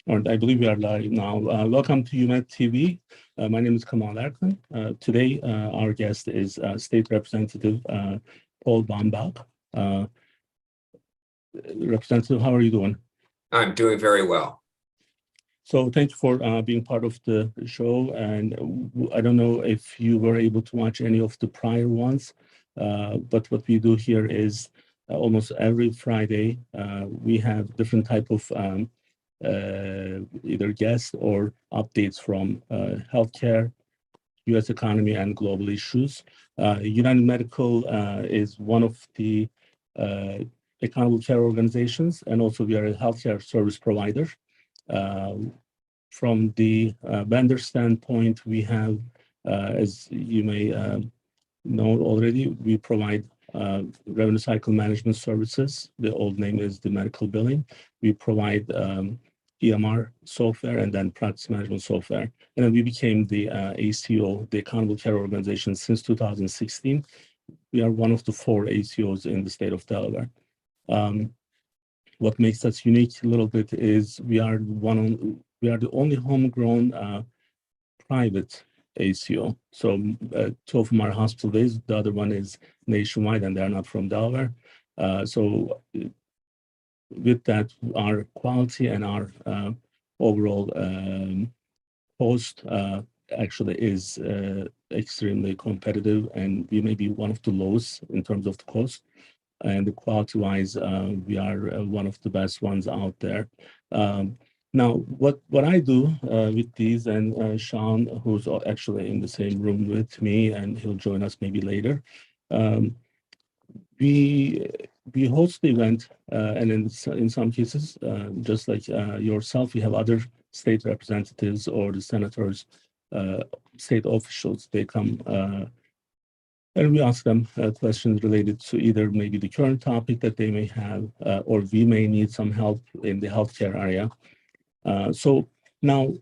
Or I believe we are live now. Welcome to UMACO TV. My name is Kemal Erkan. Today, our guest is State Representative Paul Baumbach. Representative, how are you doing? I'm doing very well. So thank you for being part of the show. And I don't know if you were able to watch any of the prior ones, but what we do here is almost every Friday, we have different type of either guests or updates from healthcare, U.S. economy, and global issues. United Medical is one of the accountable care organizations, and also we are a healthcare service provider. From the vendor standpoint, we have, as you may know already, we provide revenue cycle management services. The old name is the medical billing. We provide EMR software and then practice management software. And then we became the ACO, the Accountable Care Organization, since 2016. We are one of the 4 ACOs in the state of Delaware. What makes us unique a little bit is we are the only homegrown private ACO. So 2 of them are hospital-based. The other one is nationwide, and they're not from Delaware. So with that, our quality and our overall cost actually is extremely competitive, and we may be one of the lowest in terms of the cost. And the quality-wise, we are one of the best ones out there. Now, what I do with these, and Sean, who's actually in the same room with me, and he'll join us maybe later, we host the event, and in some cases, just like yourself, we have other state representatives or the senators, state officials. They come and we ask them questions related to either maybe the current topic that they may have, or we may need some help in the healthcare area. So now,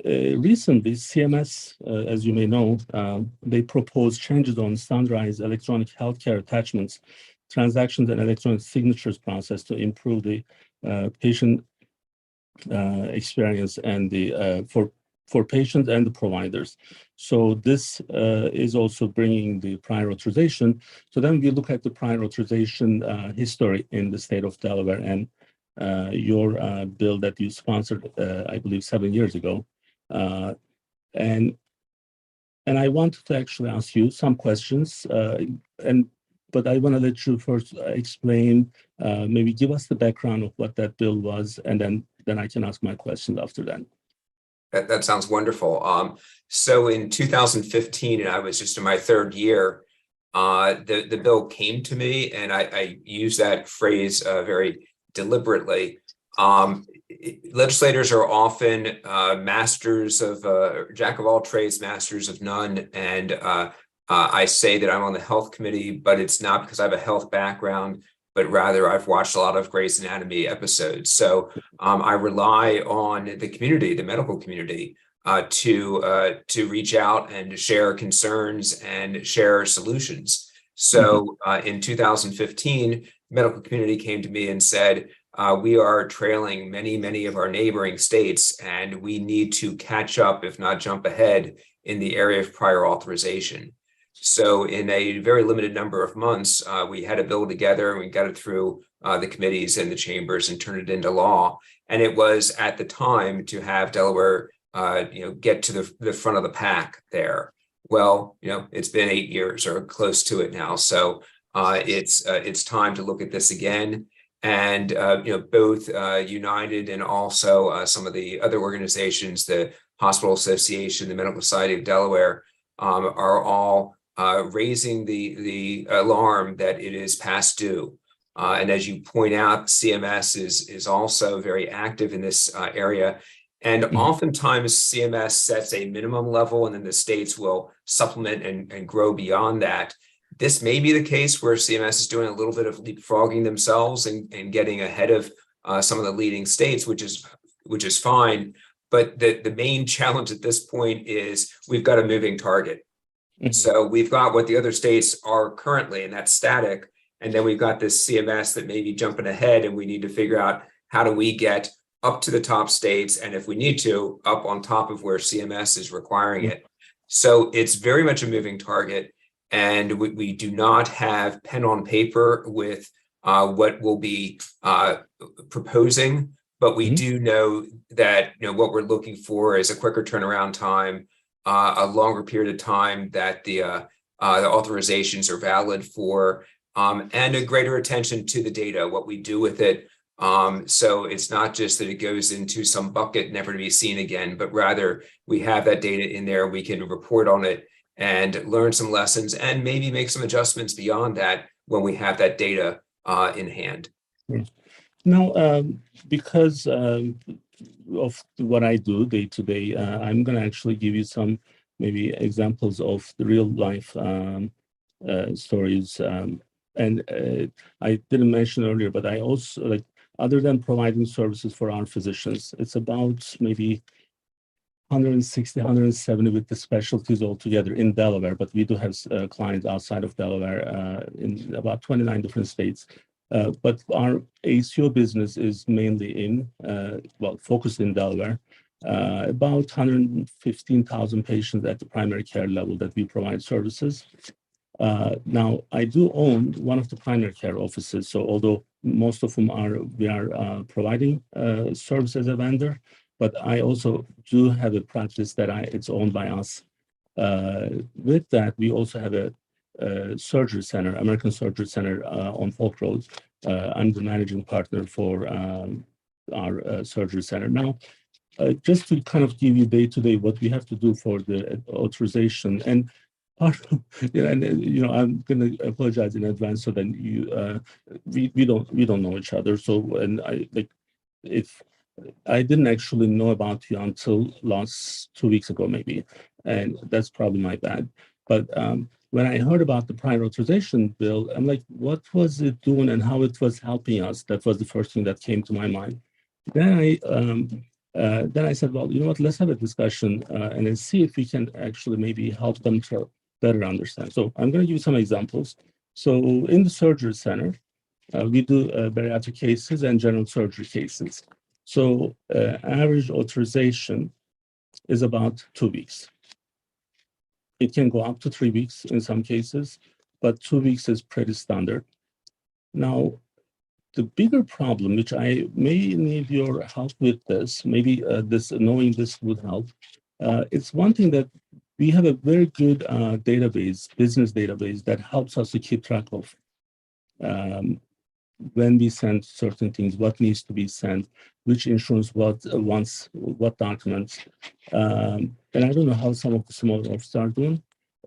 recently, CMS, as you may know, they proposed changes on standardized electronic healthcare attachments, transactions, and electronic signatures process to improve the patient experience and the for patients and the providers. So this is also bringing the prior authorization. So then we look at the prior authorization history in the state of Delaware, and your bill that you sponsored, I believe, 7 years ago. And I wanted to actually ask you some questions, but I want to let you first explain, maybe give us the background of what that bill was, and then I can ask my questions after that. That sounds wonderful. So in 2015, and I was just in my 3rd year, the bill came to me, and I use that phrase very deliberately. Legislators are often masters of jack of all trades, masters of none, and I say that I'm on the health committee, but it's not because I have a health background, but rather I've watched a lot of Grey's Anatomy episodes. So I rely on the community, the medical community, to reach out and to share concerns and share solutions. So in 2015, medical community came to me and said, we are trailing many of our neighboring states, and we need to catch up, if not jump ahead, in the area of prior authorization. So in a very limited number of months, we had a bill together, and we got it through the committees and the chambers and turned it into law. And it was at the time to have Delaware, get to the front of the pack there. Well, it's been 8 years or close to it now. So it's time to look at this again. And both United and also some of the other organizations, the Hospital Association, the Medical Society of Delaware, are all raising the alarm that it is past due. And as you point out, CMS is also very active in this area. And oftentimes CMS sets a minimum level, and then the states will supplement and grow beyond that. This may be the case where CMS is doing a little bit of leapfrogging themselves and getting ahead of some of the leading states, which is fine. But the main challenge at this point is we've got a moving target. So we've got what the other states are currently, and that's static. And then we've got this CMS that may be jumping ahead, and we need to figure out how do we get up to the top states, and if we need to, up on top of where CMS is requiring it. So it's very much a moving target, and we do not have pen on paper with what we'll be proposing, but we do know that what we're looking for is a quicker turnaround time, a longer period of time that the authorizations are valid for, and a greater attention to the data, what we do with it. So it's not just that it goes into some bucket never to be seen again, but rather we have that data in there, we can report on it and learn some lessons and maybe make some adjustments beyond that when we have that data in hand. Now, because of what I do day to day, I'm going to actually give you some maybe examples of the real life stories. And I didn't mention earlier, but I also other than providing services for our physicians, it's about maybe 160, 170 with the specialties altogether in Delaware, but we do have clients outside of Delaware in about 29 different states. But our ACO business is mainly focused in Delaware. About 115,000 patients at the primary care level that we provide services. Now, I do own one of the primary care offices. So although most of them we are providing service as a vendor, but I also do have a practice that it's owned by us. With that, we also have a surgery center, American Surgery Center on Folk Road. I'm the managing partner for our surgery center. Now, just to kind of give you day to day what we have to do for the authorization, and part of, I'm going to apologize in advance so then we don't know each other. So, and if I didn't actually know about you until last 2 weeks ago, maybe, and that's probably my bad. But when I heard about the prior authorization bill, I'm like, what was it doing and how it was helping us? That was the first thing that came to my mind. Then I said, well, you know what, let's have a discussion and then see if we can actually maybe help them to better understand. So I'm going to give you some examples. So in the surgery center, we do bariatric cases and general surgery cases. So average authorization is about 2 weeks. It can go up to 3 weeks in some cases, but 2 weeks is pretty standard. Now, the bigger problem, which I may need your help with this, maybe knowing this would help. It's one thing that we have a very good business database that helps us to keep track of when we send certain things, what needs to be sent, which insurance wants what documents. And I don't know how some of the smaller offices are doing.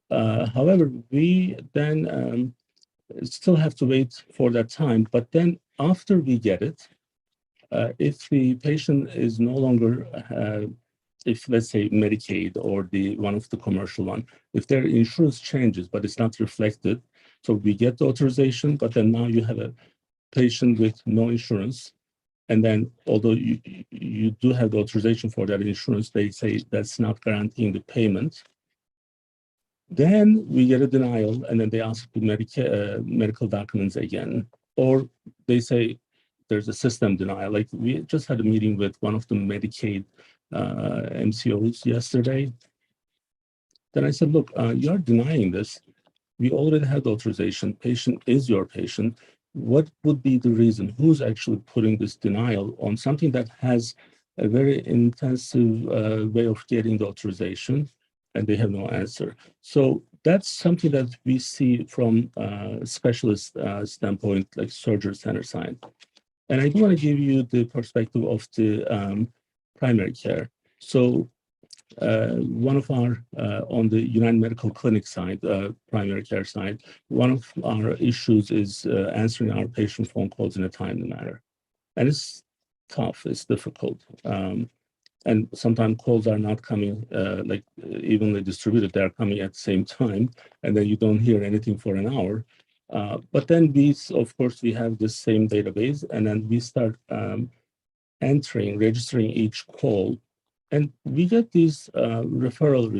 However, we then still have to wait for that time. But then after we get it, if the patient is no longer, if let's say Medicaid or one of the commercial one, if their insurance changes, but it's not reflected, so we get the authorization, but then now you have a patient with no insurance. And then although you do have the authorization for that insurance, they say that's not guaranteeing the payment. Then we get a denial, and then they ask for medical documents again. Or they say there's a system denial. Like we just had a meeting with one of the Medicaid MCOs yesterday. Then I said, look, you're denying this. We already have the authorization. Patient is your patient. What would be the reason? Who's actually putting this denial on something that has a very intensive way of getting the authorization, and they have no answer? So that's something that we see from a specialist standpoint, like surgery center side. And I do want to give you the perspective of the primary care. So one of our, on the United Medical Clinic side, primary care side, one of our issues is answering our patient phone calls in a timely manner. And it's tough, it's difficult. And sometimes calls are not coming evenly distributed, they're coming at the same time, and then you don't hear anything for an hour. But then of course, we have this same database, and then we start registering each call. And we get these referral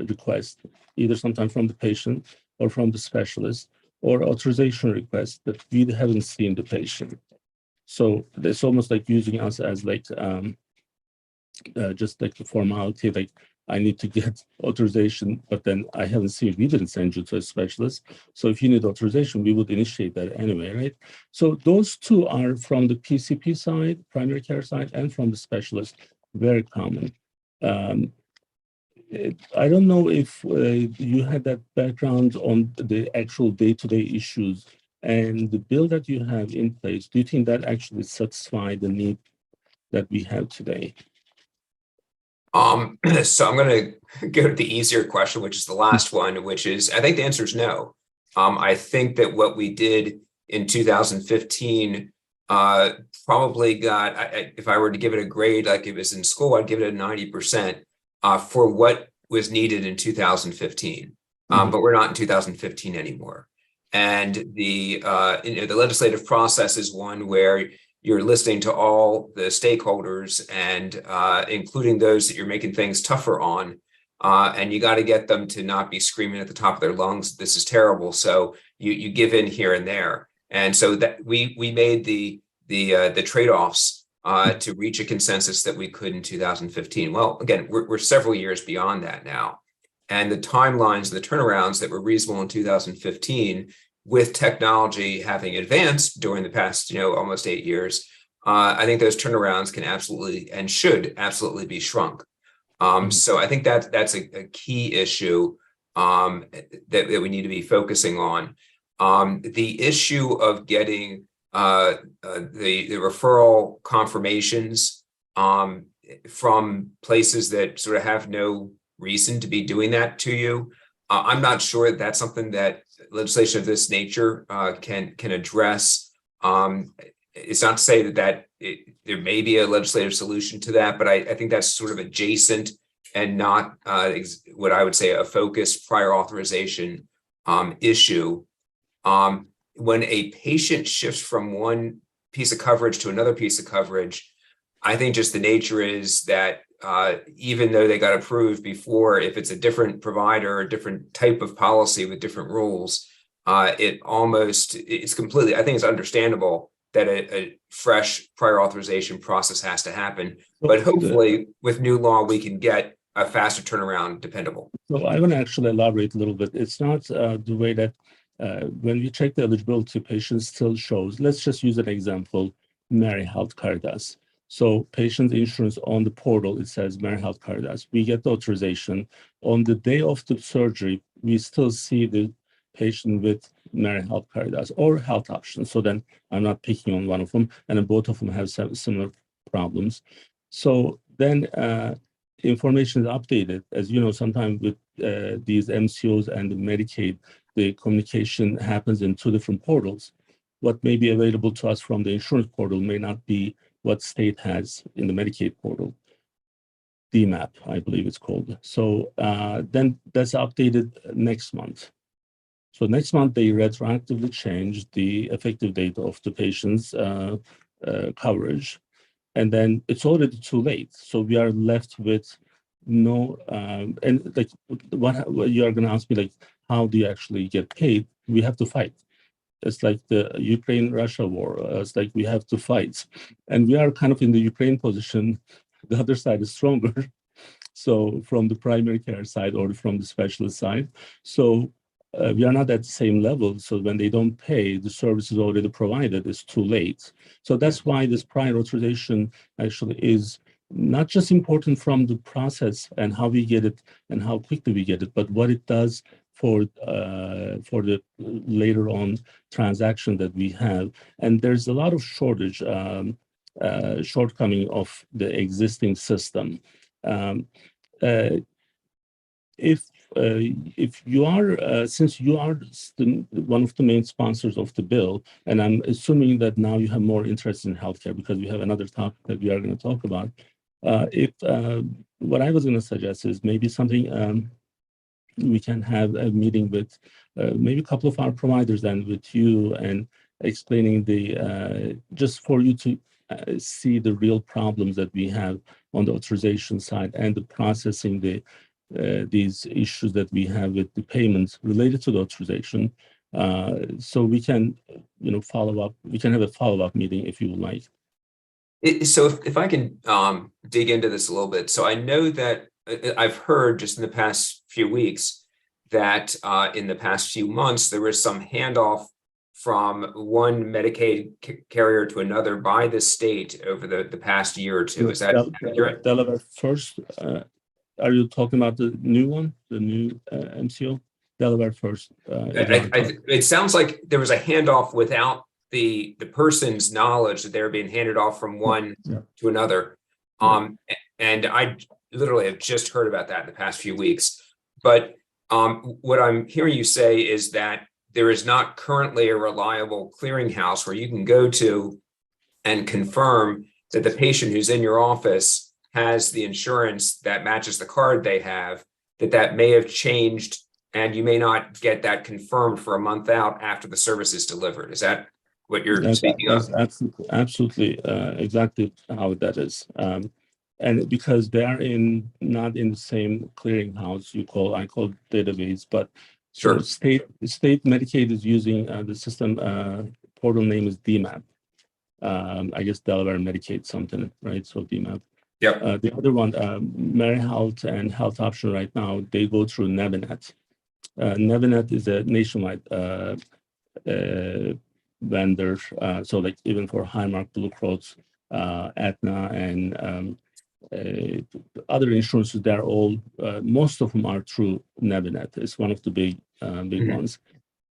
requests, either sometimes from the patient or from the specialist, or authorization requests that we haven't seen the patient. So it's almost like using us as like just like the formality, like I need to get authorization, but then I haven't seen, we didn't send you to a specialist. So if you need authorization, we would initiate that anyway, right? So those two are from the PCP side, primary care side, and from the specialist, very common. I don't know if you had that background on the actual day-to-day issues and the bill that you have in place. Do you think that actually satisfies the need that we have today? So I'm going to go to the easier question, which is the last one, which is, I think the answer is no. I think that what we did in 2015 probably got, if I were to give it a grade, like it was in school, I'd give it a 90% for what was needed in 2015. But we're not in 2015 anymore. And the legislative process is one where you're listening to all the stakeholders and including those that you're making things tougher on. And you got to get them to not be screaming at the top of their lungs, this is terrible. So you give in here and there. And so that we made the trade-offs to reach a consensus that we could in 2015. Well, again, we're several years beyond that now. And the timelines, the turnarounds that were reasonable in 2015, with technology having advanced during the past, almost 8 years, I think those turnarounds can absolutely and should absolutely be shrunk. So I think that's a key issue that we need to be focusing on. The issue of getting the referral confirmations from places that sort of have no reason to be doing that to you. I'm not sure that's something that legislation of this nature can address. It's not to say that there may be a legislative solution to that, but I think that's sort of adjacent and not what I would say a focused prior authorization issue. When a patient shifts from one piece of coverage to another piece of coverage, I think just the nature is that even though they got approved before, if it's a different provider, a different type of policy with different rules, it's completely, I think it's understandable that a fresh prior authorization process has to happen. But hopefully with new law, we can get a faster turnaround dependable. So I want to actually elaborate a little bit. It's not the way that when we check the eligibility, patient still shows, let's just use an example, Mary Health Caritas. So patient insurance on the portal, it says Mary Health Caritas. We get the authorization. On the day of the surgery, we still see the patient with Mary Health Caritas or health options. So then I'm not picking on one of them, and then both of them have similar problems. So then information is updated. As you know, sometimes with these MCOs and the Medicaid, the communication happens in two different portals. What may be available to us from the insurance portal may not be what state has in the Medicaid portal. DMAP, I believe it's called. So then that's updated next month. So next month, they retroactively change the effective date of the patient's coverage. And then it's already too late. So we are left with no, and like what you are going to ask me, like, how do you actually get paid? We have to fight. It's like the Ukraine-Russia war. It's like we have to fight. And we are kind of in the Ukraine position. The other side is stronger. So from the primary care side or from the specialist side. So we are not at the same level. So when they don't pay, the service is already provided. It's too late. So that's why this prior authorization actually is not just important from the process and how we get it and how quickly we get it, but what it does for the later on transaction that we have. And there's a lot of shortcoming of the existing system. If you are, since you are one of the main sponsors of the bill, and I'm assuming that now you have more interest in healthcare because we have another topic that we are going to talk about. What I was going to suggest is maybe something we can have a meeting with maybe a couple of our providers and with you and explaining just for you to see the real problems that we have on the authorization side and the processing these issues that we have with the payments related to the authorization. So we can, follow up. We can have a follow-up meeting if you would like. So if I can dig into this a little bit. So I know that I've heard just in the past few weeks that in the past few months, there was some handoff from one Medicaid carrier to another by the state over the past year or two. Is that accurate? Delaware First, are you talking about the new one, the new MCO? Delaware First is what I'm talking. It sounds like there was a handoff without the person's knowledge that they're being handed off from one to another. And I literally have just heard about that in the past few weeks. But what I'm hearing you say is that there is not currently a reliable clearinghouse where you can go to and confirm that the patient who's in your office has the insurance that matches the card they have, that may have changed and you may not get that confirmed for a month out after the service is delivered. Is that what you're speaking of? That's absolutely exactly how that is. And because they are not in the same clearinghouse, I call database, but Sure. State Medicaid is using the system portal name is DMAP. I guess Delaware Medicaid something, right? So DMAP. Yep. The other one, MaryHealth and Health Option right now, they go through Nevinet. Nevinet is a nationwide vendor. So like even for Highmark, Blue Cross, Aetna, and other insurances, they're all, most of them are through Nevinet. It's one of the big ones.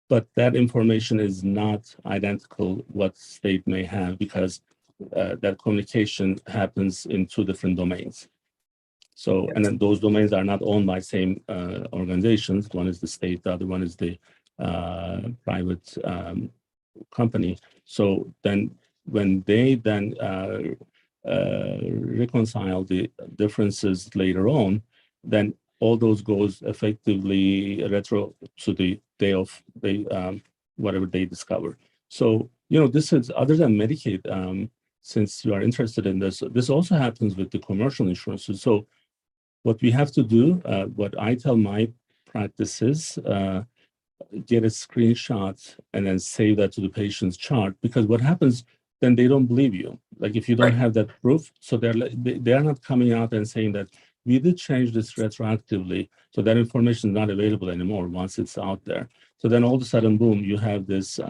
But that information is not identical what state may have because that communication happens in two different domains. So, and then those domains are not owned by same organizations. One is the state, the other one is the private company. So then when they then reconcile the differences later on, then all those goes effectively retro to the day of whatever they discover. So, this is other than Medicaid, since you are interested in this, this also happens with the commercial insurances. So what we have to do, what I tell my practices, get a screenshot and then save that to the patient's chart, because what happens, then they don't believe you. Like if you don't have that proof, so they're not coming out and saying that we did change this retroactively, so that information is not available anymore once it's out there. So then all of a sudden, boom, you have this,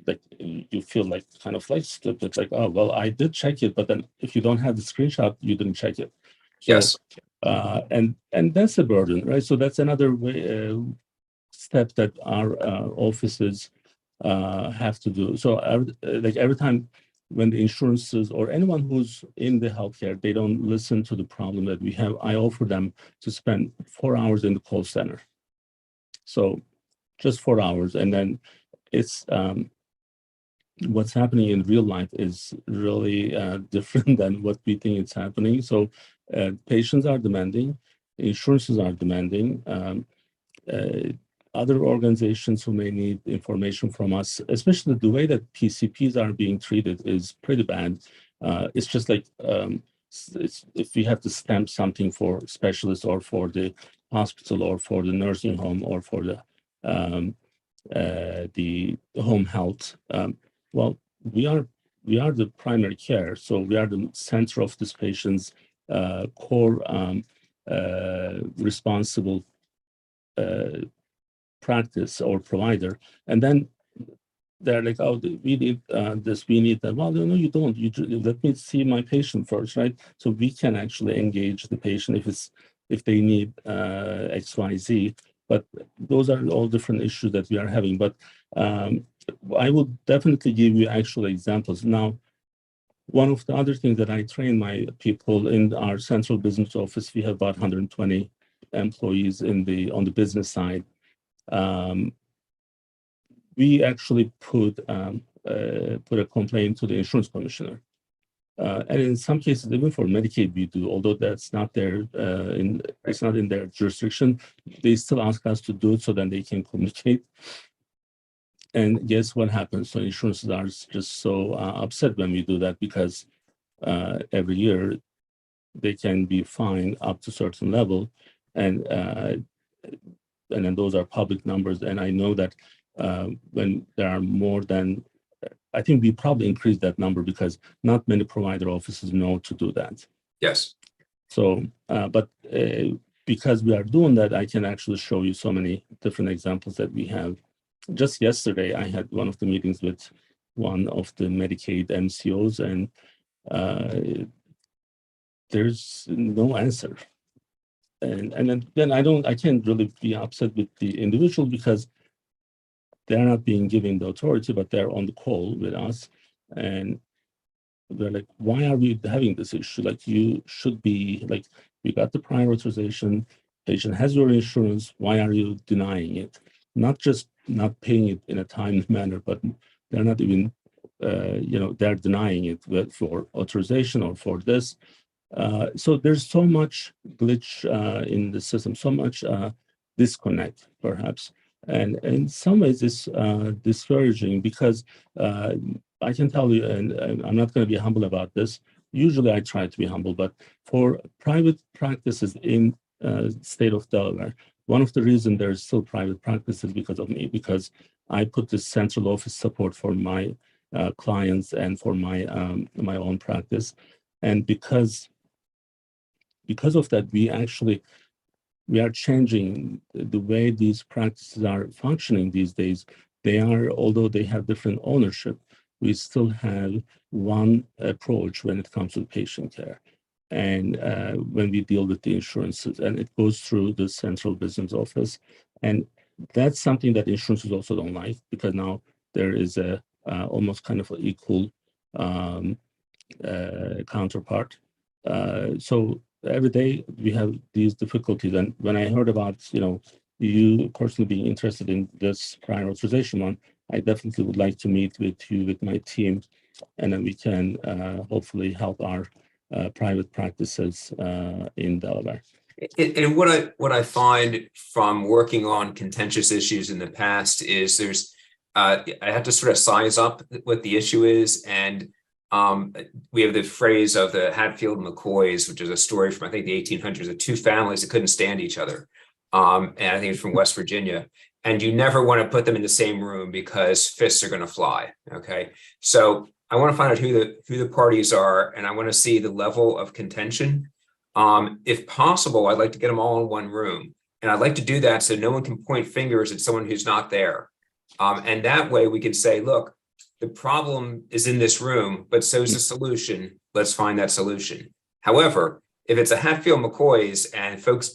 like you feel like kind of like stupid, like, oh, well, I did check it, but then if you don't have the screenshot, you didn't check it. So, yes. And that's a burden, right? So that's another way, step that our offices have to do. So like every time when the insurances or anyone who's in the healthcare, they don't listen to the problem that we have, I offer them to spend 4 hours in the call center. So just 4 hours. And then it's what's happening in real life is really different than what we think it's happening. So patients are demanding, insurances are demanding, other organizations who may need information from us, especially the way that PCPs are being treated is pretty bad. It's just like if we have to stamp something for specialists or for the hospital or for the nursing home or for the home health. Well, we are the primary care, so we are the center of this patient's core responsible practice or provider, and then they're like, oh, we need this, we need that. Well, no, you don't. You let me see my patient first, right? So we can actually engage the patient if they need XYZ. But those are all different issues that we are having. But I will definitely give you actual examples. Now, one of the other things that I train my people in our central business office, we have about 120 employees on the business side. We actually put a complaint to the insurance commissioner. And in some cases, even for Medicaid, we do, although that's not it's not in their jurisdiction, they still ask us to do it so that they can communicate. And guess what happens? So insurances are just so upset when we do that, because every year they can be fined up to a certain level. And and then those are public numbers. And I know that when there are more than, I think we probably increased that number because not many provider offices know to do that. Yes. So, but because we are doing that, I can actually show you so many different examples that we have. Just yesterday, I had one of the meetings with one of the Medicaid MCOs, and there's no answer. And then I can't really be upset with the individual because they're not being given the authority, but they're on the call with us. And they're like, why are we having this issue? Like, you should be like, you got the prior authorization, patient has your insurance, why are you denying it? Not just not paying it in a timely manner, but they're not even, they're denying it for authorization or for this. So there's so much glitch in the system, so much disconnect, perhaps. And in some ways, it's discouraging because I can tell you, and I'm not going to be humble about this. Usually, I try to be humble, but for private practices in state of Delaware, one of the reasons there's still private practices because of me, because I put this central office support for my clients and for my own practice, and because of that, we are changing the way these practices are functioning these days. Although they have different ownership, we still have one approach when it comes to patient care. And when we deal with the insurances, and it goes through the central business office. And that's something that insurances also don't like, because now there is a almost kind of equal counterpart. So every day we have these difficulties. And when I heard about, you personally being interested in this prior authorization one, I definitely would like to meet with you, with my team, and then we can hopefully help our private practices in Delaware. And what I find from working on contentious issues in the past is I have to sort of size up what the issue is. And we have the phrase of the Hatfield McCoys, which is a story from, I think, the 1800s, of two families that couldn't stand each other. And I think it's from West Virginia. And you never want to put them in the same room because fists are going to fly. Okay. So I want to find out who the parties are, and I want to see the level of contention. If possible, I'd like to get them all in one room. And I'd like to do that so no one can point fingers at someone who's not there. And that way we can say, look, the problem is in this room, but so is the solution. Let's find that solution. However, if it's a Hatfield McCoys and folks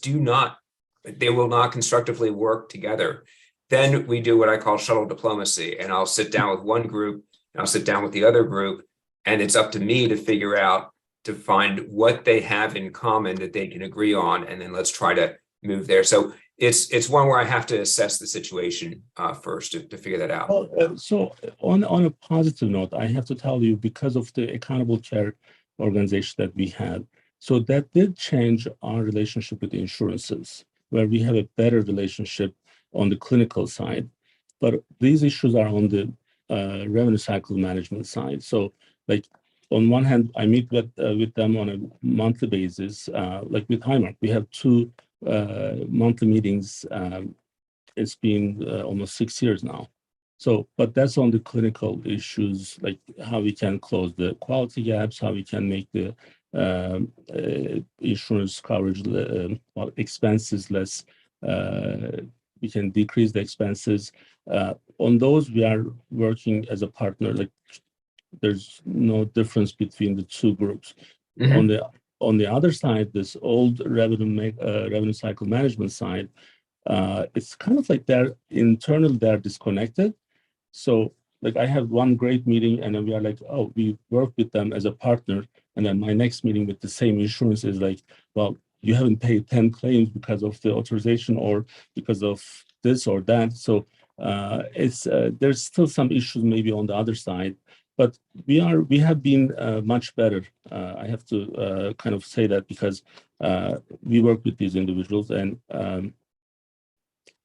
they will not constructively work together, then we do what I call shuttle diplomacy. And I'll sit down with one group, and I'll sit down with the other group, and it's up to me to figure out, to find what they have in common that they can agree on, and then let's try to move there. So it's one where I have to assess the situation first to figure that out. Well, so on a positive note, I have to tell you, because of the accountable care organization that we had, so that did change our relationship with the insurances, where we have a better relationship on the clinical side. But these issues are on the revenue cycle management side. So, like, on one hand, I meet with them on a monthly basis. Like with Highmark, we have two monthly meetings. It's been almost 6 years now. So, but that's on the clinical issues, like how we can close the quality gaps, how we can make the insurance coverage, expenses less. We can decrease the expenses. On those, we are working as a partner. Like, there's no difference between the two groups. Mm-hmm. On the other side, this old revenue cycle management side, it's kind of like they're disconnected. So, like, I have one great meeting, and then we are like, oh, we work with them as a partner. And then my next meeting with the same insurance is like, well, you haven't paid 10 claims because of the authorization or because of this or that. So there's still some issues maybe on the other side, but we have been much better. I have to kind of say that, because we work with these individuals, and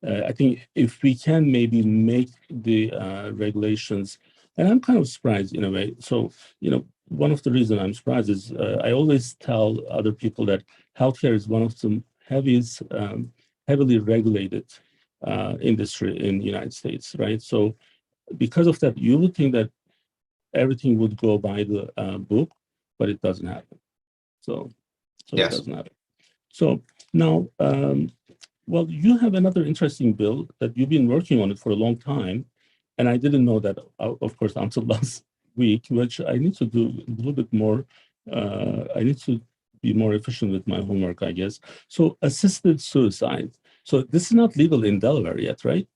I think if we can maybe make the regulations, and I'm kind of surprised in a way. So, one of the reasons I'm surprised is I always tell other people that healthcare is one of the heavily regulated industry in the United States, right? So because of that, you would think that everything would go by the book, but it doesn't happen. So it Yes, doesn't happen. So now, well, you have another interesting bill that you've been working on it for a long time, and I didn't know that, of course, until last week, which I need to do a little bit more. I need to be more efficient with my homework, I guess. So assisted suicide. So this is not legal in Delaware yet, right?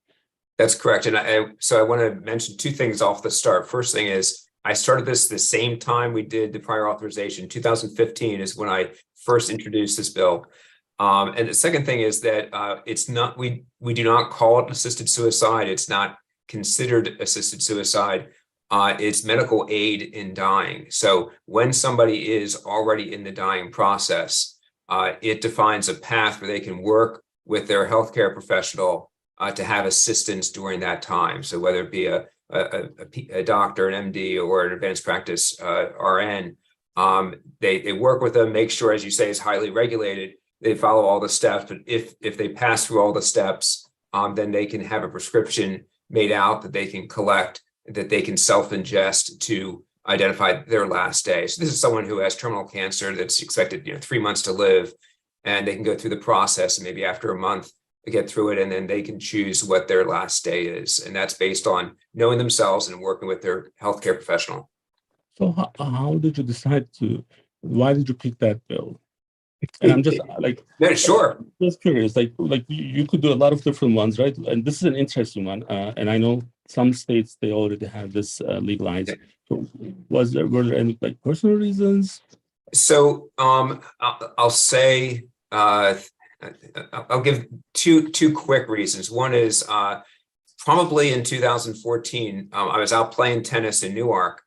that's correct. And so I want to mention two things off the start. First thing is I started this the same time we did the prior authorization. 2015 is when I first introduced this bill. And the second thing is that it's not, we do not call it assisted suicide. It's not considered assisted suicide. It's medical aid in dying. So when somebody is already in the dying process, it defines a path where they can work with their healthcare professional to have assistance during that time. So whether it be a doctor, an MD, or an advanced practice RN, they work with them, make sure, as you say, it's highly regulated. They follow all the steps, but if they pass through all the steps, then they can have a prescription made out that they can collect, that they can self-ingest to identify their last day. So this is someone who has terminal cancer that's expected, 3 months to live, and they can go through the process, and maybe after a month they get through it, and then they can choose what their last day is. And that's based on knowing themselves and working with their healthcare professional. So how did you decide to, why did you pick that bill? And I'm just like, Yeah, sure. just curious, like you could do a lot of different ones, right? And this is an interesting one. And I know some states, they already have this legalized. So were there any like personal reasons? So I'll say I'll give two quick reasons. One is probably in 2014, I was out playing tennis in Newark,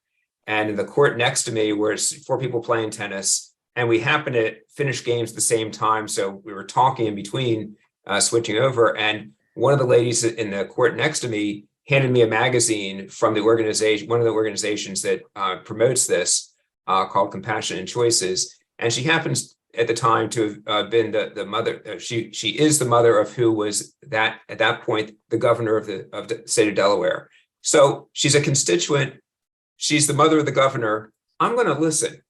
and in the court next to me was 4 people playing tennis, and we happened to finish games at the same time. So we were talking in between, switching over, and one of the ladies in the court next to me handed me a magazine from the organization, one of the organizations that promotes this, called Compassion and Choices, and she happens at the time to have been the mother. She is the mother of who was that at that point the governor of the state of Delaware. So she's a constituent. She's the mother of the governor. I'm going to listen.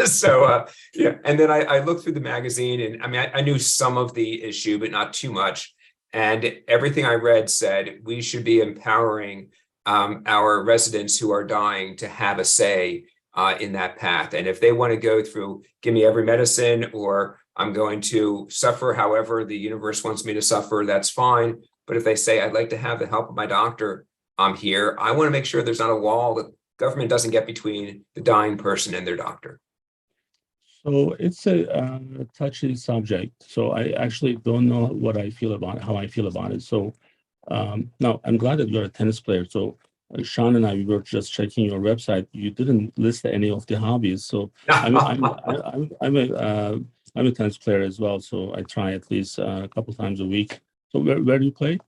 So yeah. And then I looked through the magazine, and I mean I knew some of the issue, but not too much. And everything I read said we should be empowering our residents who are dying to have a say in that path. And if they want to go through, give me every medicine, or I'm going to suffer however the universe wants me to suffer, that's fine. But if they say, I'd like to have the help of my doctor, I'm here. I want to make sure there's not a wall that government doesn't get between the dying person and their doctor. So it's a touchy subject. So I actually don't know what I feel about how I feel about it. So now I'm glad that you're a tennis player. So Sean and I, we were just checking your website. You didn't list any of the hobbies. So I'm a tennis player as well. So I try at least a couple times a week. So where do you play?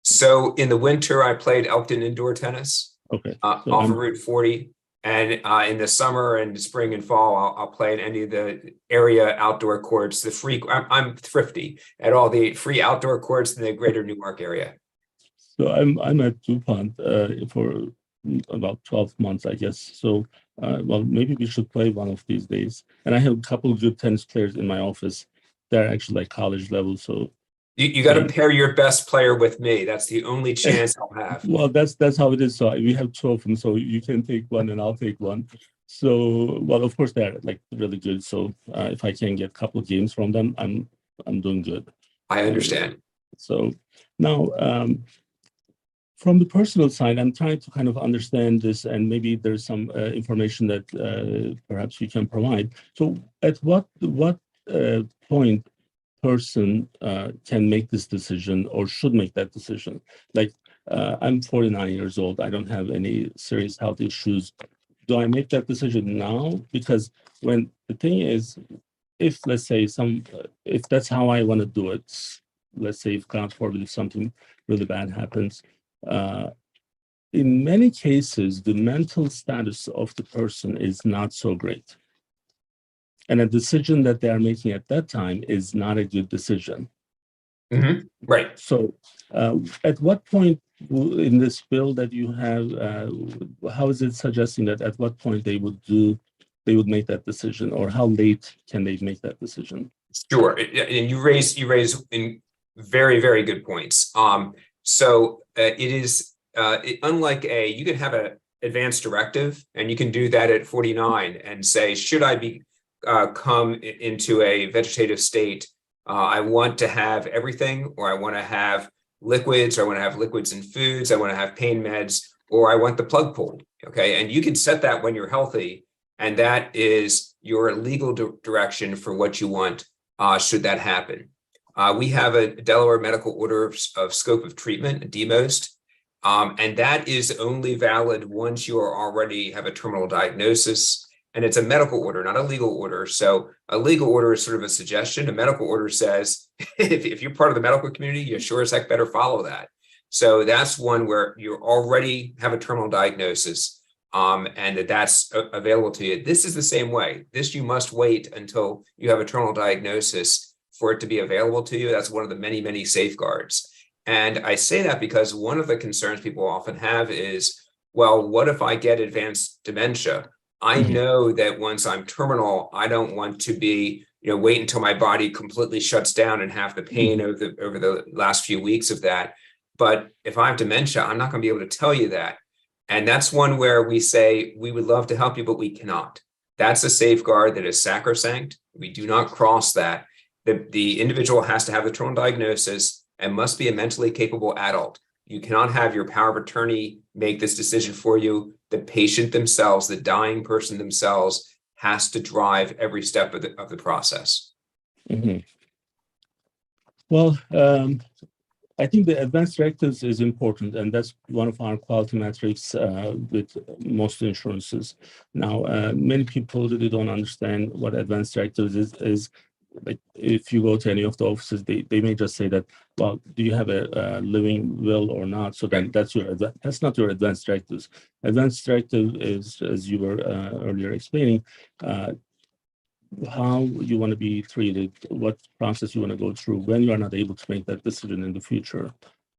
So in the winter, I played Elkton indoor tennis Okay. So off of Route 40. And in the summer and spring and fall, I'll play in any of the area outdoor courts. The free, I'm thrifty at all the free outdoor courts in the greater Newark area. So I'm at DuPont for about 12 months, I guess. So well, maybe we should play one of these days. And I have a couple of good tennis players in my office. They're actually like college level. So you got to pair your best player with me. That's the only chance I'll have. Well, that's how it is. So we have 2 of them. So you can take one and I'll take one. So well, of course they're like really good. So if I can get a couple of games from them, I'm doing good. I understand. So now from the personal side, I'm trying to kind of understand this, and maybe there's some information that perhaps you can provide. So at what point person can make this decision or should make that decision? Like I'm 49 years old. I don't have any serious health issues. Do I make that decision now? Because when the thing is, if let's say if that's how I want to do it, let's say if God forbid if something really bad happens, in many cases, the mental status of the person is not so great. And a decision that they are making at that time is not a good decision. Right. So, at what point in this bill that you have, how is it suggesting that at what point they would make that decision, or how late can they make that decision? Sure. And you raise in very, very good points. So it is unlike you can have an advanced directive, and you can do that at 49 and say, should I be come into a vegetative state? I want to have everything, or I want to have liquids, or I want to have liquids and foods, I want to have pain meds, or I want the plug pulled. Okay. And you can set that when you're healthy, and that is your legal direction for what you want. Should that happen. We have a Delaware Medical Order of Scope of Treatment, DMOST, and that is only valid once you are already have a terminal diagnosis, and it's a medical order, not a legal order. So a legal order is sort of a suggestion. A medical order says, if you're part of the medical community, you sure as heck better follow that. So that's one where you already have a terminal diagnosis, and that's available to you. This is the same way. This, you must wait until you have a terminal diagnosis for it to be available to you. That's one of the many, many safeguards. And I say that because one of the concerns people often have is, well, what if I get advanced dementia? I know that once I'm terminal, I don't want to be, wait until my body completely shuts down and have the pain over the last few weeks of that. But if I have dementia, I'm not going to be able to tell you that. And that's one where we say, we would love to help you, but we cannot. That's a safeguard that is sacrosanct. We do not cross that. The individual has to have the terminal diagnosis and must be a mentally capable adult. You cannot have your power of attorney make this decision for you. The patient themselves, the dying person themselves, has to drive every step of the process. Well, I think the advanced directives is important, and that's one of our quality metrics with most insurances. Now, many people really don't understand what advanced directives is. Like, if you go to any of the offices, they may just say that, well, do you have a living will or not? So then that's not your advanced directives. Advanced directive is, as you were earlier explaining, how you want to be treated, what process you want to go through when you are not able to make that decision in the future.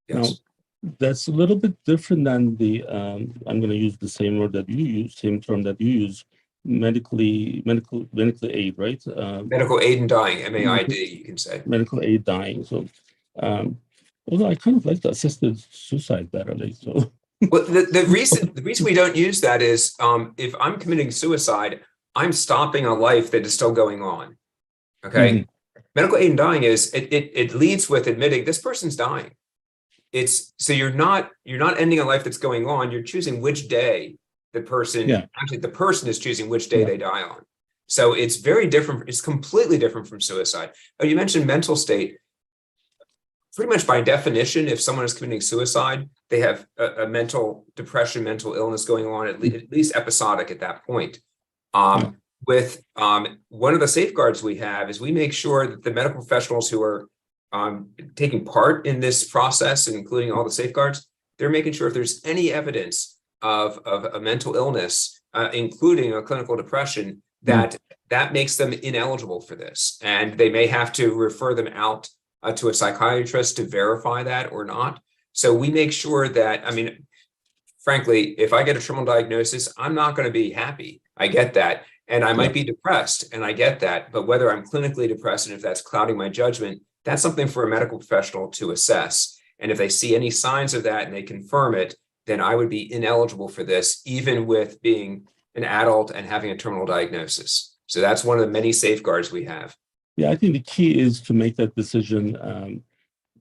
Now, that's a little bit different than the, I'm going to use the same word that you use, same term that you use, medical aid, right? Medical aid in dying, MAID, you can say. Medical aid dying. So, although I kind of like the assisted suicide better, so. Well, the reason we don't use that is, if I'm committing suicide, I'm stopping a life that is still going on. Okay. Medical aid in dying is it leads with admitting this person's dying. It's so you're not ending a life that's going on. You're choosing which day the person actually the person is choosing which day they die on. So it's very different. It's completely different from suicide. Oh, you mentioned mental state. Pretty much by definition, if someone is committing suicide, they have a mental depression, mental illness going on, at least episodic at that point. With one of the safeguards we have is we make sure that the medical professionals who are taking part in this process, including all the safeguards, they're making sure if there's any evidence of a mental illness, including a clinical depression, that makes them ineligible for this. And they may have to refer them out to a psychiatrist to verify that or not. So we make sure that, frankly, if I get a terminal diagnosis, I'm not going to be happy. I get that. And I might be depressed, and I get that. But whether I'm clinically depressed and if that's clouding my judgment, that's something for a medical professional to assess. And if they see any signs of that and they confirm it, then I would be ineligible for this, even with being an adult and having a terminal diagnosis. So that's one of the many safeguards we have. Yeah, I think the key is to make that decision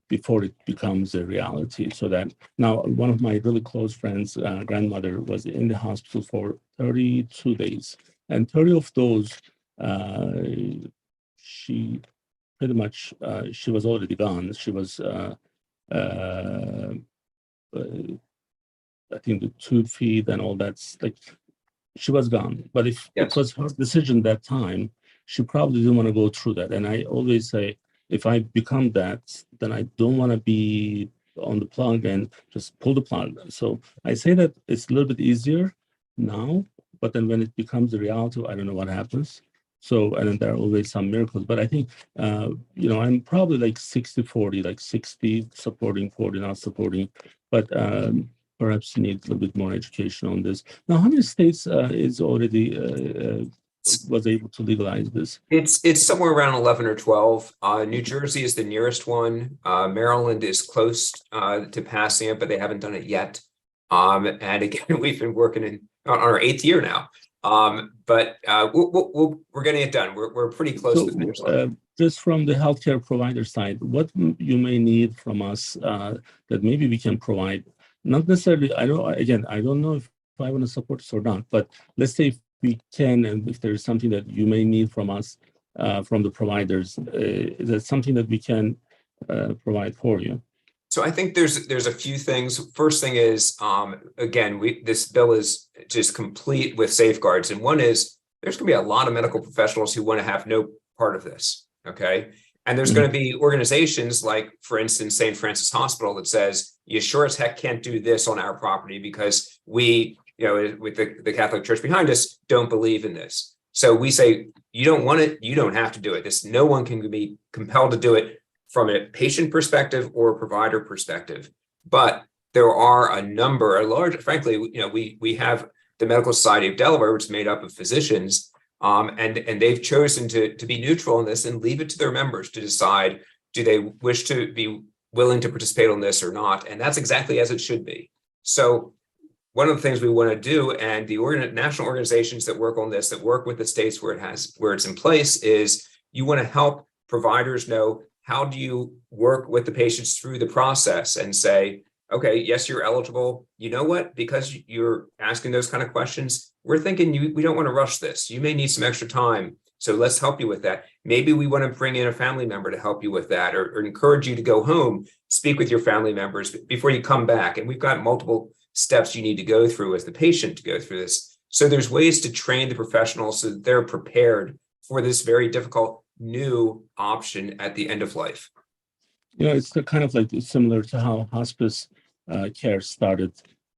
before it becomes a reality. So that now, one of my really close friends' grandmother was in the hospital for 32 days. And 30 of those, she pretty much, she was already gone. She was, I think the tube feed and all that's like, she was gone. But if it was her decision that time, she probably didn't want to go through that. And I always say, if I become that, then I don't want to be on the plug and just pull the plug. So I say that it's a little bit easier now, but then when it becomes a reality, I don't know what happens. So, and then there are always some miracles, but I think, I'm probably like 60-40, like 60 supporting, 40 not supporting, but perhaps you need a little bit more education on this. Now, how many states is already was able to legalize this? It's somewhere around 11 or 12. New Jersey is the nearest one. Maryland is close to passing it, but they haven't done it yet. And again, we've been working on our 8th year now. But we're getting it done. We're pretty close to the finish line. Just from the healthcare provider side, what you may need from us that maybe we can provide, not necessarily, I don't know if I want to support this or not, but let's say if we can, and if there's something that you may need from us, from the providers, is that something that we can provide for you? So I think there's a few things. First thing is, again, this bill is just complete with safeguards. And one is there's going to be a lot of medical professionals who want to have no part of this. Okay. And there's going to be organizations like, for instance, St. Francis Hospital that says, you sure as heck can't do this on our property because we, with the Catholic Church behind us, don't believe in this. So we say, you don't want it, you don't have to do it. No one can be compelled to do it from a patient perspective or a provider perspective. But there are a large, frankly, we have the Medical Society of Delaware, which is made up of physicians, and they've chosen to be neutral in this and leave it to their members to decide, do they wish to be willing to participate on this or not? And that's exactly as it should be. So one of the things we want to do, and the national organizations that work on this, that work with the states where it's in place, is you want to help providers know, how do you work with the patients through the process and say, okay, yes, you're eligible. You know what? Because you're asking those kind of questions, we're thinking we don't want to rush this. You may need some extra time. So let's help you with that. Maybe we want to bring in a family member to help you with that, or encourage you to go home, speak with your family members before you come back. And we've got multiple steps you need to go through as the patient to go through this. So there's ways to train the professionals so that they're prepared for this very difficult new option at the end of life. It's kind of like similar to how hospice care started,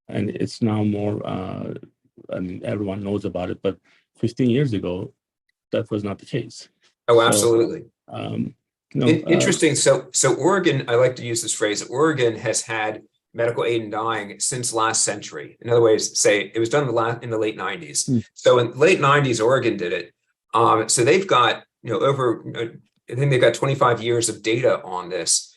and it's now more, everyone knows about it, but 15 years ago, that was not the case. Oh, absolutely. Interesting. So Oregon, I like to use this phrase, Oregon has had medical aid in dying since last century. In other words, say it was done in the late 90s. So in the late 90s, Oregon did it. So they've got, over, I think they've got 25 years of data on this.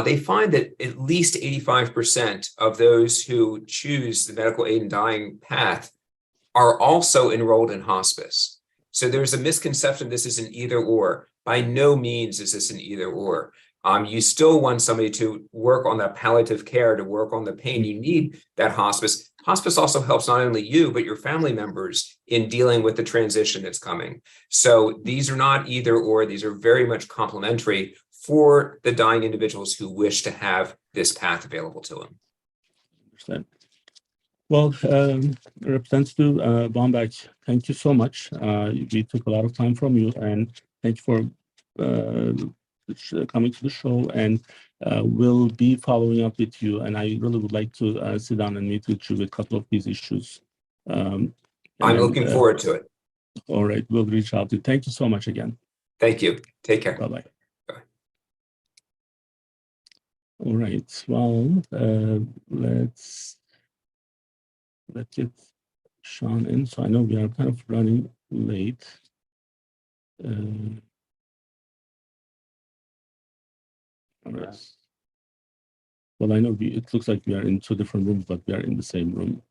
They find that at least 85% of those who choose the medical aid in dying path are also enrolled in hospice. So there's a misconception this is an either or. By no means is this an either or. You still want somebody to work on that palliative care, to work on the pain. You need that hospice. Hospice also helps not only you, but your family members in dealing with the transition that's coming. So these are not either or, these are very much complementary for the dying individuals who wish to have this path available to them. Understand. Well, Representative Baumbach, thank you so much. We took a lot of time from you, and thank you for coming to the show, and we'll be following up with you. And I really would like to sit down and meet with you with a couple of these issues. I'm looking forward to it. All right, we'll reach out to you. Thank you so much again. Thank you. Take care. Bye-bye. All right, well, let's get Sean in. So I know we are kind of running late. All right. Well, I know it looks like we are in two different rooms, but we are in the same room.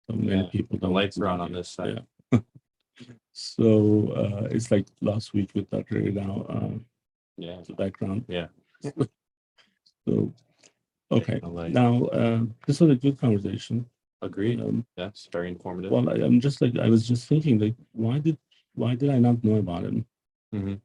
So many people don't. The lights are on this side. Yeah. So it's like last week with Dr. Now. Yeah. The background. Yeah. So okay. Now this was a good conversation. Agreed. That's very informative. Well, I was just thinking, like, why did I not know about it? Mm-hmm.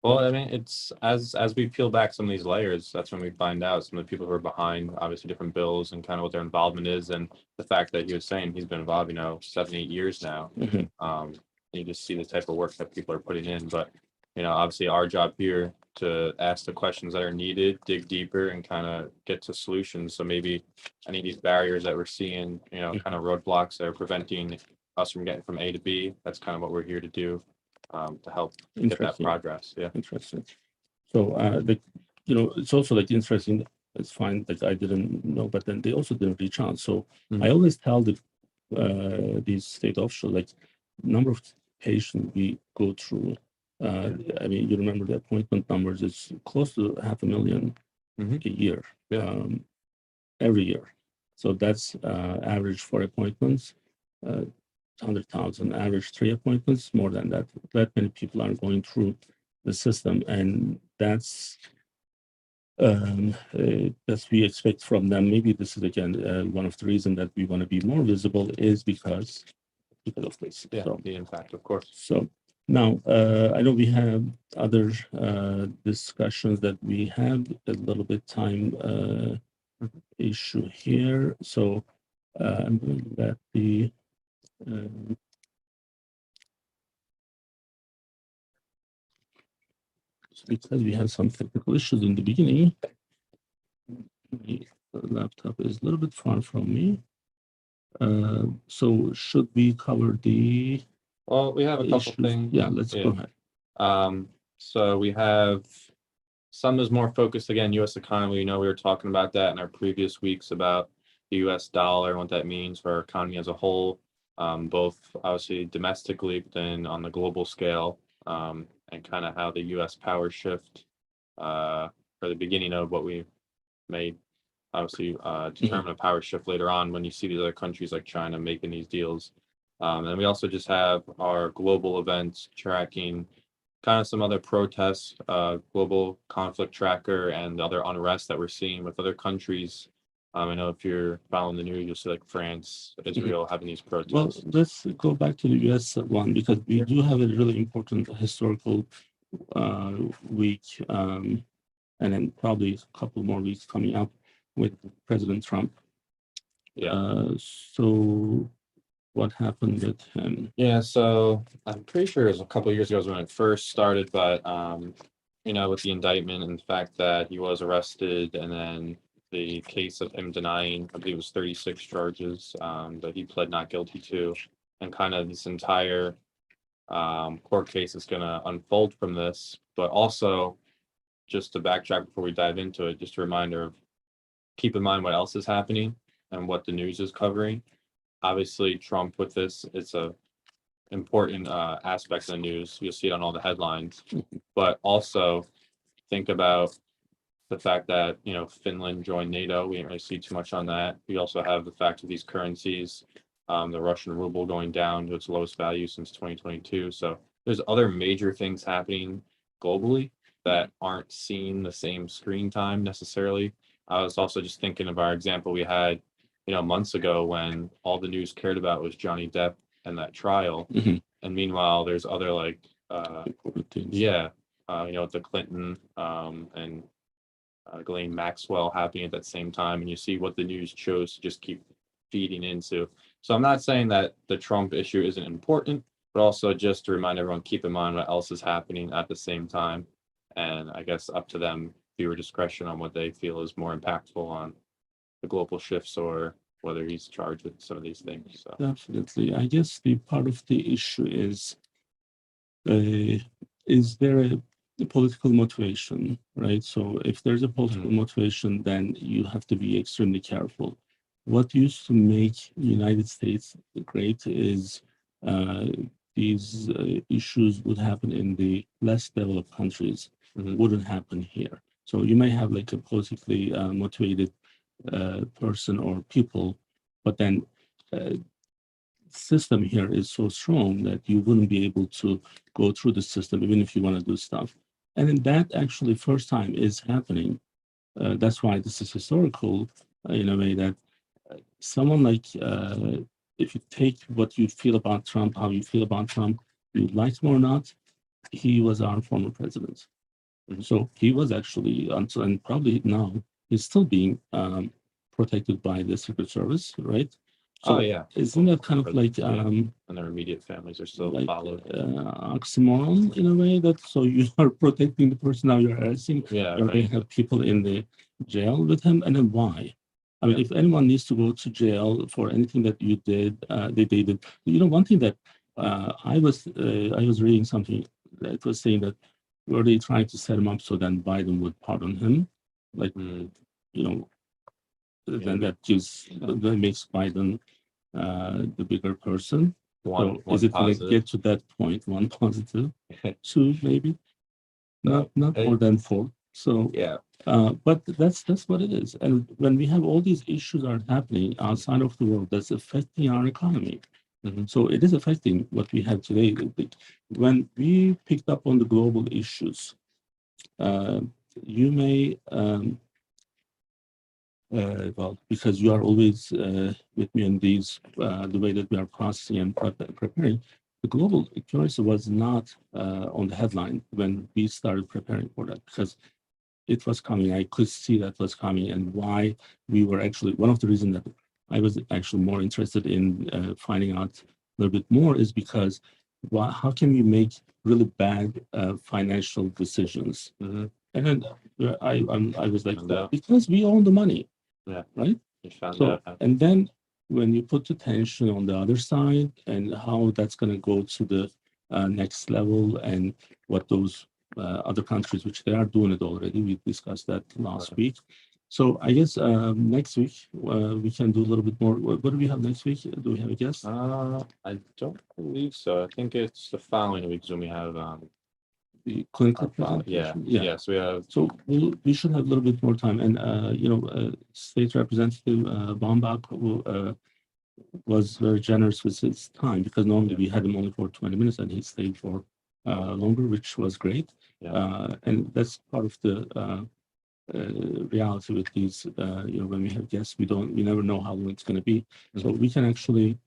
Well, I mean, it's as we peel back some of these layers, that's when we find out some of the people who are behind, obviously, different bills and kind of what their involvement is, and the fact that he was saying he's been involved, 7-8 years now. Mm-hmm. You just see the type of work that people are putting in, but obviously, our job here to ask the questions that are needed, dig deeper, and kind of get to solutions. So maybe any of these barriers that we're seeing, kind of roadblocks that are preventing us from getting from A to B. That's kind of what we're here to do. to help get that Interesting. progress. Yeah. Interesting. So, it's also like interesting. It's fine. Like I didn't know, but then they also didn't reach out. So I always tell these state officials, like number of patients we go through. I mean, you remember the appointment numbers? It's close to 500,000 a year, Yeah. every year. So that's average 4 appointments. 100,000 average 3 appointments. More than that. That many people are going through the system, and that's we expect from them. Maybe this is again one of the reasons that we want to be more visible is because of this. Yeah, So, the impact, of course. so now I know we have other discussions that we have a little bit time issue here. So I'm going to let the because we had some technical issues in the beginning. The laptop is a little bit far from me. So should we cover the Well, we have a couple issues? things. Yeah, let's go ahead. So we have some is more focused again, U.S. economy. We were talking about that in our previous weeks about the U.S. dollar and what that means for our economy as a whole, both obviously domestically, but then on the global scale, and kind of how the U.S. power shift, for the beginning of what we may obviously determine a power shift later on when you see these other countries like China making these deals. And we also just have our global events tracking kind of some other protests, global conflict tracker, and other unrest that we're seeing with other countries. I know if you're following the news, you'll see like France, Israel having these protests. Well, let's go back to the US one because we do have a really important historical week, and then probably a couple more weeks coming up with President Trump. Yeah. So what happened with him? Yeah, so I'm pretty sure it was a couple of years ago when it first started, but with the indictment and the fact that he was arrested, and then the case of him denying, I believe it was 36 charges that he pled not guilty to, and kind of this entire court case is going to unfold from this. But also, just to backtrack before we dive into it, just a reminder of keep in mind what else is happening and what the news is covering. Obviously, Trump with this, it's a important aspect of the news. You'll see it on all the headlines, but also think about the fact that Finland joined NATO. We didn't really see too much on that. We also have the fact of these currencies, the Russian ruble going down to its lowest value since 2022. So there's other major things happening globally that aren't seeing the same screen time necessarily. I was also just thinking of our example we had, months ago when all the news cared about was Johnny Depp and that trial. And meanwhile, there's other like, with the Clinton and Ghislaine Maxwell happening at that same time, and you see what the news chose to just keep feeding into. So I'm not saying that the Trump issue isn't important, but also just to remind everyone, keep in mind what else is happening at the same time. And I guess up to them, viewer discretion on what they feel is more impactful on the global shifts or whether he's charged with some of these things. So. Definitely. I guess the part of the issue is there a political motivation, right? So if there's a political motivation, then you have to be extremely careful. What used to make the United States great is these issues would happen in the less developed countries, wouldn't happen here. So you may have like a politically motivated person or people, but then system here is so strong that you wouldn't be able to go through the system even if you want to do stuff. And then that actually first time is happening. That's why this is historical in a way that someone like, if you take what you feel about Trump, how you feel about Trump, you like him or not, he was our former president. So he was actually, until and probably now, he's still being protected by the Secret Service, right? So isn't that kind of like and their immediate families are still like, followed? Oxymoron in a way that so you are protecting the person now you're arresting. Yeah, You're going to have people in the jail with him, and then why? I mean, if anyone needs to go to jail for anything that you did, they did. One thing that I was reading something that was saying that were they trying to set him up so then Biden would pardon him, like you know, then that makes Biden the bigger person. One Is it going to positive. get to that point? One positive, two maybe, not more than four. So Yeah. but that's what it is. And when we have all these issues are happening outside of the world, that's affecting our economy. So it is affecting what we have today. When we picked up on the global issues, you may, well, because you are always with me in these, the way that we are processing and preparing, the global currency was not on the headline when we started preparing for that, because it was coming. I could see that was coming, and why we were actually, one of the reasons that I was actually more interested in finding out a little bit more is because how can we make really bad financial decisions? And then I was like, well, because we own the money, right? So, and then when you put the tension on the other side and how that's going to go to the next level and what those other countries, which they are doing it already. We discussed that last week. So I guess next week we can do a little bit more. What do we have next week? Do we have a guest? I don't believe so. I think it's the following week when we have the clinical presentation. Yes, we have. So we should have a little bit more time. And State Representative Baumbach was very generous with his time, because normally we had him only for 20 minutes and he stayed for longer, which was great. And that's part of the reality with these, when we have guests, we never know how long it's going to be. So we can actually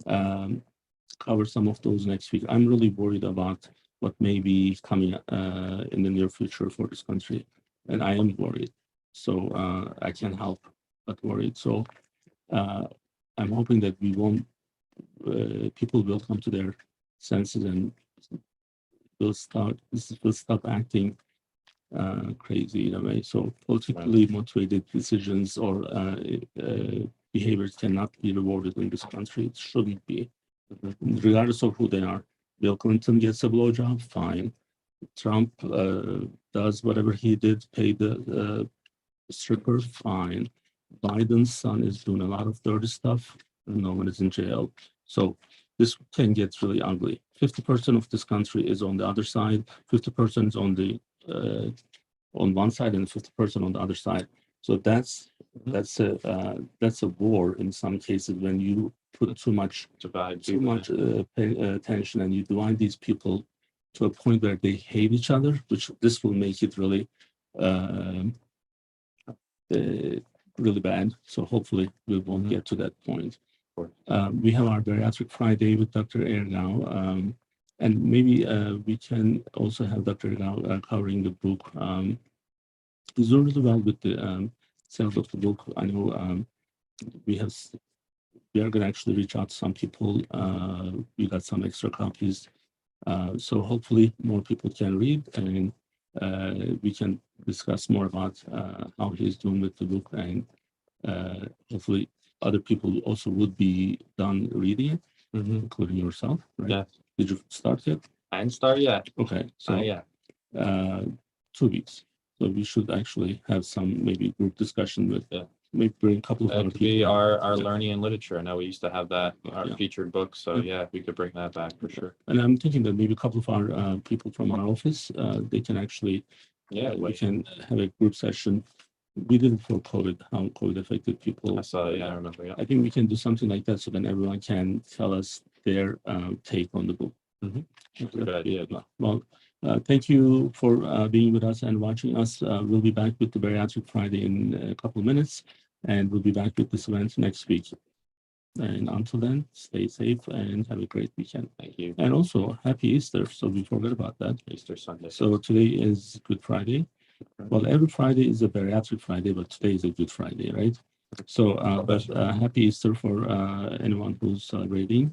cover some of those next week. I'm really worried about what may be coming in the near future for this country, and I am worried. So I can't help but worried. So I'm hoping that we won't. People will come to their senses and will stop acting crazy in a way. So politically motivated decisions or behaviors cannot be rewarded in this country. It shouldn't be, regardless of who they are. Bill Clinton gets a blowjob, fine. Trump does whatever he did, pay the stripper, fine. Biden's son is doing a lot of dirty stuff. No one is in jail. So this can get really ugly. 50% of this country is on the other side. 50% is on the on one side and 50% on the other side. So that's a war in some cases when you put too much attention and you divide these people to a point where they hate each other, which this will make it really really bad. So hopefully we won't get to that point. We have our Bariatric Friday with Dr. Erkan. And maybe we can also have Dr. Erkan covering the book. He's doing really well with the sales of the book. I know we are going to actually reach out to some people. We got some extra copies. So hopefully more people can read, and we can discuss more about how he's doing with the book, and hopefully other people also would be done reading it, including yourself, right? Yeah. Did you start yet? I didn't start yet. Okay, so 2 weeks. So we should actually have some maybe group discussion with maybe bring a couple of other That could be people. our learning and literature. I know we used to have that, our featured book. So we could bring that back for sure. And I'm thinking that maybe a couple of our people from our office, they can actually, we can have a group session. We did it for COVID, how COVID affected people. I saw, I remember. Yeah. I think we can do something like that so then everyone can tell us their take on the book. Good idea. Well, thank you for being with us and watching us. We'll be back with the Bariatric Friday in a couple of minutes, and we'll be back with this event next week. And until then, stay safe and have a great weekend. Thank you. And also, happy Easter. So we forgot about that. Easter Sunday. So today is Good Friday. Well, every Friday is a Bariatric Friday, but today is a Good Friday, right? So, happy Easter for anyone who's celebrating.